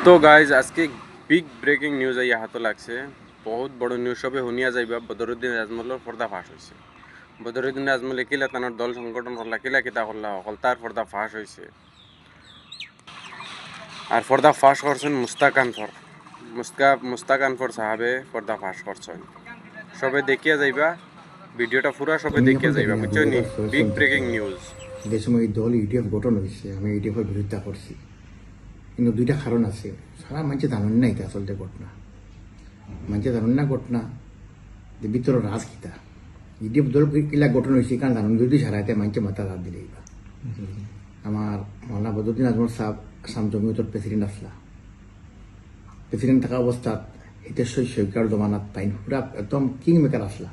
তো গাইজ আজকে big breaking news আইয়া হাতে লাগছে। বহুত বড় নিউজ সবে শুনিয়া যাইবা। বদরুদ্দিন রাজমহলের পর্দা ফাঁস হয়েছে। বদরুদ্দিন রাজমহল একিলা তানোর দল সংগঠন করলা, কিলা কিতা করলা, অকল তার পর্দা ফাঁস হয়েছে। আর পর্দা ফাঁস করছেন মুস্তাক আনফর। মুস্তাক আনফর সাহাবে পর্দা ফাঁস করছেন। সবে দেখিয়া যাইবা, ভিডিওটা পুরা সবে দেখিয়া যাইবা, বুঝছো নি? Big breaking news. যে সময় এই দল ইউডিএফ গঠন হয়েছে, আমি ইউডিএফের বিরোধিতা করছি, কিন্তু দুইটা কারণ আছে। সারা মানুষে জানেন না এটা আসলতে ঘটনা, মানুষে জানেন না ঘটনা যে ভিতর রাজ কিতা ইউডিএফ দল কিলা গঠন হয়েছে, কারণ জানুন যদি সারাইতে মানুষে মাথা রাত দিলে। আমার মৌলানা বদরুদ্দিন আজমল সাহেব আসাম জমিয়তর প্রেসিডেন্ট আসলা, প্রেসিডেন্ট থাকা অবস্থাত হিতেশ্বর সরকার জমানাত তাই পুরা একদম কিং মেকার আসলা,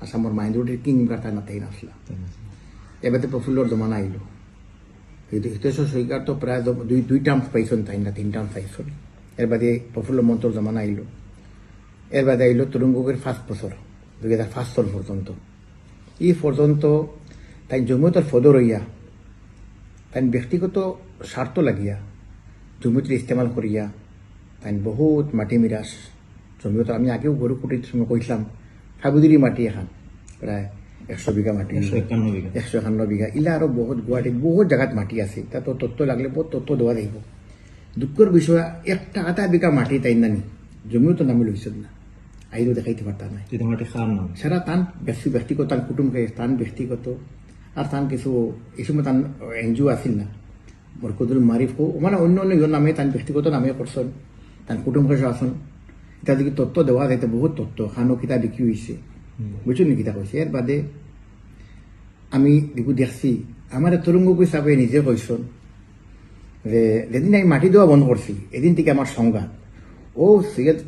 আসামর মাইনরিটির কিং মেকার তাই না তাই আসলা। এবারে প্রফুল্লর জমানা আইলো, হিতেশ্বর সরকার তো প্রায় দুই টার্ম পাইছেন তাই না, 3 টার্ম পাইছেন। এর বাদে প্রফুল্ল মন্ত্রর জমানা আইলো, এর বাদে আইলো তরুণ গগৈর 5 বছর 2005 সাল পর্যন্ত। এই পর্যন্ত তাই জমিয়তর ফদর হইয়া তাই ব্যক্তিগত স্বার্থ লাগিয়া জমিয়তের ইস্তেমাল করিয়া তাই বহুত মাটি মিরাস জমিয়ত। আমি আগেও গরু কুটির সময় কইলাম ফাগুদিরি মাটি এখন প্রায় 100 বিঘা মাটি, 151 বিঘা। ইলা আরো বহুত গুয়াহাটির বহুত জায়গাত মাটি আছে, তা তো তথ্য লাগলে বহুত তথ্য দেওয়া যাইব। দুঃখের বিষয় একটা আধা বিঘা মাটি তাই নানি জমিও তো নামি লইছেন না, আইরও দেখাইতে পারতাম না। সারা তান ব্যক্তিগত তান কুটুম তান ব্যক্তিগত, আর তান কিছু এই সময় তান এনজিও আসিল না, বরকতুল মারিফ মানে অন্য অন্য ইয়র নামে তান ব্যক্তিগত নামে করছেন, তান কুটুম কাছে আসন। এটা যদি তথ্য দেওয়া যাইতে বহুত তথ্য খানো কিতা বিক্রি হয়েছে, বুঝছেন নি কিতা কইছে। এর বাদে আমি দেখছি আমার তরুঙ্গ হিসাবে নিজে কইসন যে যেদিন আমি মাটি দেওয়া বন্ধ করছি এদিন থেকে আমার সংঘাত ও সৈয়দ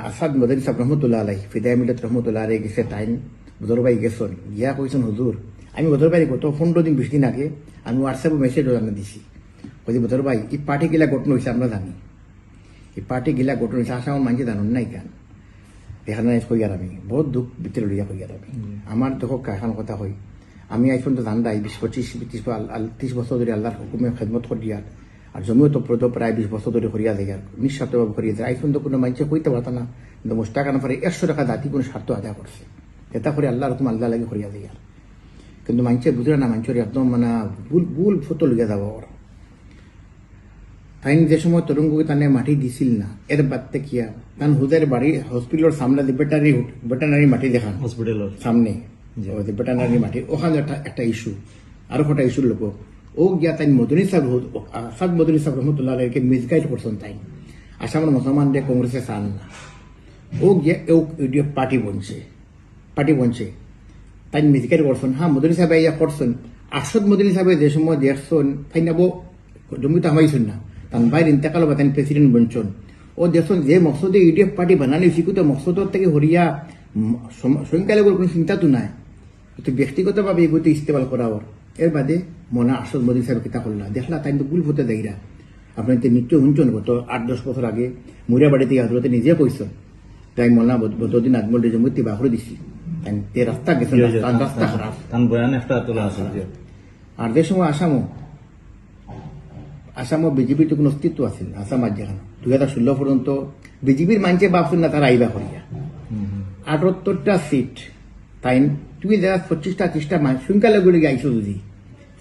আসাদ মদনী সাহেব রহমতুল্লাহ আলাই, ফিদায় মিলত রহমতুল্লাহ আলাই গেছে টাইম বদরবাই গেছেন, গিয়া কইছেন হুজুর আমি বদরবাই গত 15 দিন 20 দিন আগে আমি হোয়াটসঅ্যাপে মেসেজ জানা দিছি, কই বদরবাই এই পার্টি গিলা গঠন হয়েছে, আমরা জানি এই পার্টি গিলা গঠন হয়েছে, আসাম মানুষ জানুন নাই কেন এখানে কইয়ার আমি বহুত দুঃখ ভিতরে লইয়া কইয়ার আমি। আমার দেখো এখন কথা হয়, আমি আইফোন তো জানদাই 20-25-30 বছর ধরে আল্লাহর হুকুমে খেদমত করিয়ার, আর জমিও তো প্রায় 20 বছর ধরে করিয়া যায়, নিঃস্বার্থভাবে করিয়া যায়। আইফোন তো কোনো মানুষে কইতে পারত না, কিন্তু মুস্তাক আনফারে 100 টাকা জাতি কোনো স্বার্থ আদায় করছে, এটা করে আল্লাহর হুকুম আল্লাহ লাগে করিয়া যায়। কিন্তু মানুষে বুঝলে না, মানুষের একদম মানে ভুল ফটো লইয়া যাব। ওর তাই যে সময় তরুণগুকে তানে মাটি দিছিল না, এর বাদ কিয়া তান হুদের বাড়ি হসপিটালের সামনে ভেটেনারি মাটি দেখান হসপিটালের সামনে ভেটেনারি মাটি, ওখানে একটা ইস্যু আরো কটা ইস্যুর লোক ও গিয়া তাই মদনী সাহেব আসাদ মদনী সাহেব রহমতুল্লাহ আলাইকে মিসগাইড করছেন। তাই আসামের মুসলমানদের কংগ্রেসে চান না, ও গিয়া ইউডিএফ পার্টি বনছে তাই মিসগাইড করছেন। হ্যাঁ মদনী সাহেব ইয়া করছেন, আসাদ মদনী সাহেব যে সময় দেখছেন তাই নেব জমিতে হামাইছেন না, তান বাইর ইন্তেকাল বা তাই প্রেসিডেন্ট বনছেন। ও দেখছেন যে মকসদে ইউডিএফ পার্টি বানানি শিখুতে মকসদর থেকে হরিয়া সংখ্যালঘুর কোনো চিন্তা তো নাই, তো ব্যক্তিগতভাবে এগুলো ইস্তেমাল করা ওর। এর বাদে মনা আসল মোদী সাহেব কিতা করলা দেখলা তাই তো ভুল হতে দেয়রা। আপনি তো মৃত্যু শুনছেন গত 8-10 বছর আগে মুরিয়াবাড়িতে আদালতে নিজে কইছেন তাই মৌলানা বদরুদ্দিন আজমল জমিতে বাহরে দিছি, তাই রাস্তা গেছেন, রাস্তা খারাপ। আর যে সময় আসামও বিজেপির তো কোনো অস্তিত্ব আছে না, আসাম আজ যেখানে 2016 পর্যন্ত বিজেপির মানুষে ভাবছেন না তারা আইবা করিয়া 78টা সিট তাই তুমি যারা 25-30টা সংখ্যালঘুরে আইসো যদি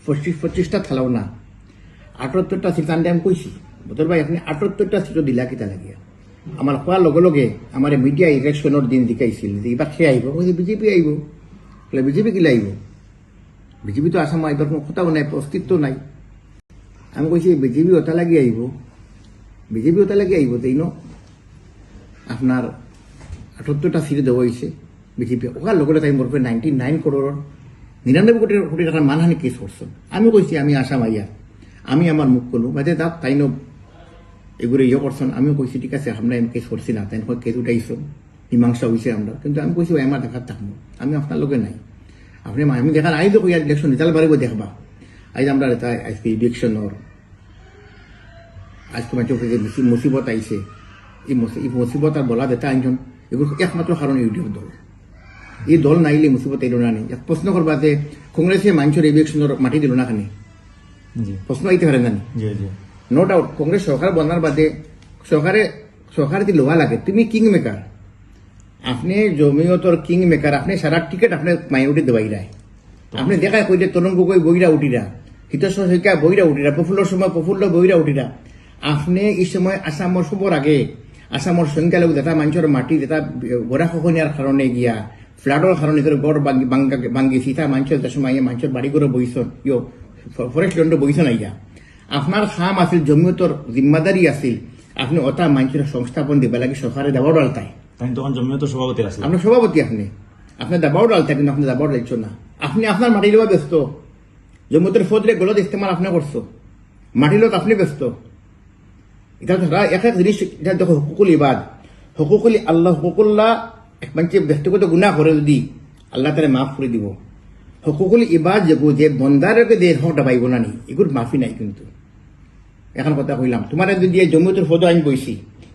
25টা থালাও না 78টা সিট আনতে আমি কইছি বদর ভাই আপনি 78টা সিটও দিলা কিতা লাগিয়া। আমার হওয়ার লগে লগে আমার মিডিয়া ইলেকশনের দিন দেখাইছিল যে এবার সে আইব, ওই বিজেপি আইব, বলে বিজেপি কিলা আইব, বিজেপি তো আসাম আইবার কোনো কথাও নাই, অস্তিত্ব নাই। আমি কইছি বিজেপি ওটা লাগি আইব, তাই ন আপনার 78টা সিট দেওয়া হয়েছে বিজেপি, ওখান লোকের তাই মরবে 99 করোড় 99 কোটি টাকার মানহানি কেস করছেন। আমি কইছি আমি আসাম আইয়া, আমি আমার মুখ করলো বাদে দাঁত তাই ন এগুলো করছেন। আমিও কইছি ঠিক আছে আমরা এম কেস করছি না, তাই কেস উঠাইছো মীমাংসা হয়েছে আমরা, কিন্তু আমি কইছি আমার দেখার থাকবো, আমি আপনার লোকে নাই। আপনি আমি দেখার আইজ কইয়া ইলেকশন রেজাল্ট বাড়িব দেখবা, আজ আমরা আজকে ইলেকশনের আজকে মানুষ মুসিবত আইছে, এই মুসিবত আর বলা দেতা আইনজন এগুলো একমাত্র কারণ ইউডিএফ দল। এই দল নাইলে মুসিবত এলো না নেই। প্রশ্ন করবা যে কংগ্রেসে মানুষের ইলেকশনের মাটি দিল না খানি, প্রশ্ন আইতে পারে না, নো ডাউট কংগ্রেস সরকার বনার বাদে সরকারে লোহা লাগে তুমি কিং মেকার, আপনি জমিয়তর কিং মেকার, আপনি সারা টিকেট আপনি মাইনরিটি দেবাই রায়, আপনি দেখায় কই যে তরুণ গগৈ বইরা উঠিরা, হিতেশ শইকীয়া বইরা উঠিরা, প্রফুল্লর সময় প্রফুল্ল বইরা উঠিরা, আপনি এই সময় আসামর সবর আগে আসামর সংখ্যালঘু যেটা মানুষের মাটি যেটা গোড়া খখনিয়ার কারণে গিয়া ফ্লাডর কারণে গড় ভাঙ্গিছি তা মানুষের যে সময় মানুষের বাড়ি করে বইছন ফরেস্ট ল্যান্ড বইছন আইয়া আপনার খাম আছিল জমিয়তর জিম্মাদারি আছিল আপনি ওটা মানুষের সংস্থাপন দিবা লাগে সরকারে দাবাও ডালতাই, তাই তখন জমিয়ত সভাপতি আছে। আপনার সভাপতি আপনি দাবাও ডালতাই, কিন্তু আপনি দাবাও ডালছ না, আপনি আপনার মাটি লওয়া ব্যস্ত, জমিয়তের ফদরে গলত ইস্তেমাল আপনি করছো, মাটি লত আপনি ব্যস্ত। এটা ধরা এক এক জিনিস, এটা দেখো হুকুকুল ইবাদ, হুকুকুল আল্লাহ, হুকুকুল্লাহ এক মানুষ ব্যক্তিগত গুনাহ করে যদি আল্লাহ তারা মাফ করে দিব, হুকুকুল ইবাদ যে বন্দারকে দিয়ে হকটা পাইব না নি, এগুলো মাফি নাই। কিন্তু এখন কথা কইলাম তোমার যদি জমিয়তের ফদ আমি বইছি,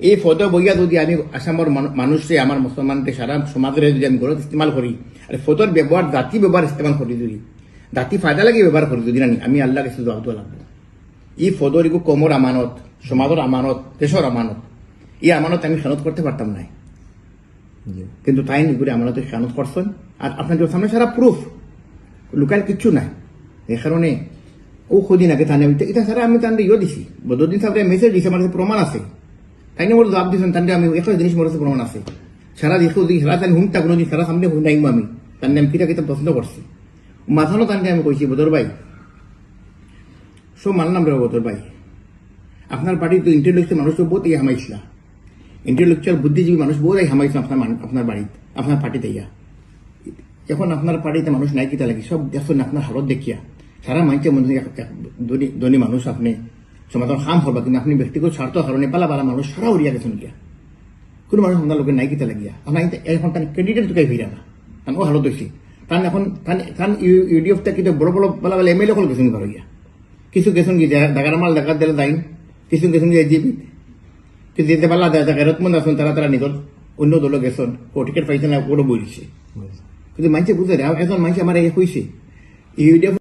এই ফদ বইয়া যদি আমি আসামের মানুষে আমার মুসলমানকে সারা সমাজের যদি আমি গলত ইস্তেমাল করি, আর ফদর ব্যবহার জাতি ব্যবহার ইস্তেমাল করি, যদি জাতি ফায়দা লাগে ব্যবহার করি যদি না আমি আল্লাহ কাছে জবাব দেওয়া লাগবো। এই ফদর এগু কমর আমানত, সমাজের আমানত, দেশের আমানত, এই আমানত আমি খেয়ানত করতে পারতাম না, কিন্তু তাই এগুলি আমানত খেয়ানত করছেন। আর আপনাদের সামনে সারা প্রুফ, লুকাল কিচ্ছু নাই। এই কারণে ও কদিন আগে তানে এটা সারা আমি তান ইয়ে দিছি, বদদিন সাহেব মেসেজ দিছে, আমার কাছে প্রমাণ আছে, তাই না বলে জবাব দিয়েছেন, তানকে আমি একটা জিনিস আমার কাছে প্রমাণ আছে, সারা দেখো দিই সারা তান হুমটা কোনো দিন সারা সামনে হুম নাইম আমি তান্নে আমি কিতা কিতা পছন্দ করছি, মাথানো তানকে আমি কইছি বদর ভাই সব মানলাম রে বদর ভাই, আপনার বাড়ি তো ইন্টেলেকচুয়াল মানুষ তো বহুত ইয়ে হামাইছিলা, ইন্টেলেকচুয়াল বুদ্ধিজীবী মানুষ বহুত হামাইছিল আপনার বাড়িতে, আপনার পার্টিতে ইয়া, এখন আপনার পার্টিতে মানুষ নাই কিতা লাগি সব দেখুন আপনার হালত দেখিয়া সারা মানুষের মধ্যে ধনী মানুষ, আপনি সমাজের খাম হবা, কিন্তু আপনি ব্যক্তিগত স্বার্থ কারণে পালা পালা মানুষ সারা উড়িয়া গেছেন গিয়া, কোনো মানুষ আপনার লোকের নাই কিতা লাগিয়া আপনার এখন তার ক্যান্ডিডেট তোকাই হইয়া না, তান ও হালত হয়েছে, তান এখন তান ইউডিএফ থেকে বড় বড় পালা পালা এমএলএ কল গেছেন ঘর গিয়া, কিছু গেছেন কি জায়গার মাল দেখা দিলে যাইন, কিছু গেছেন কি জিবি কিন্তু যেতে পারলা গেরতমন্দ আছেন তারা নিজের অন্য দলে গেছেন, ও টিকিট পাইছেন না ওরও বই দিচ্ছে, কিন্তু মানুষে বুঝে এখন মানুষ আমার হয়েছে ইউডিএফ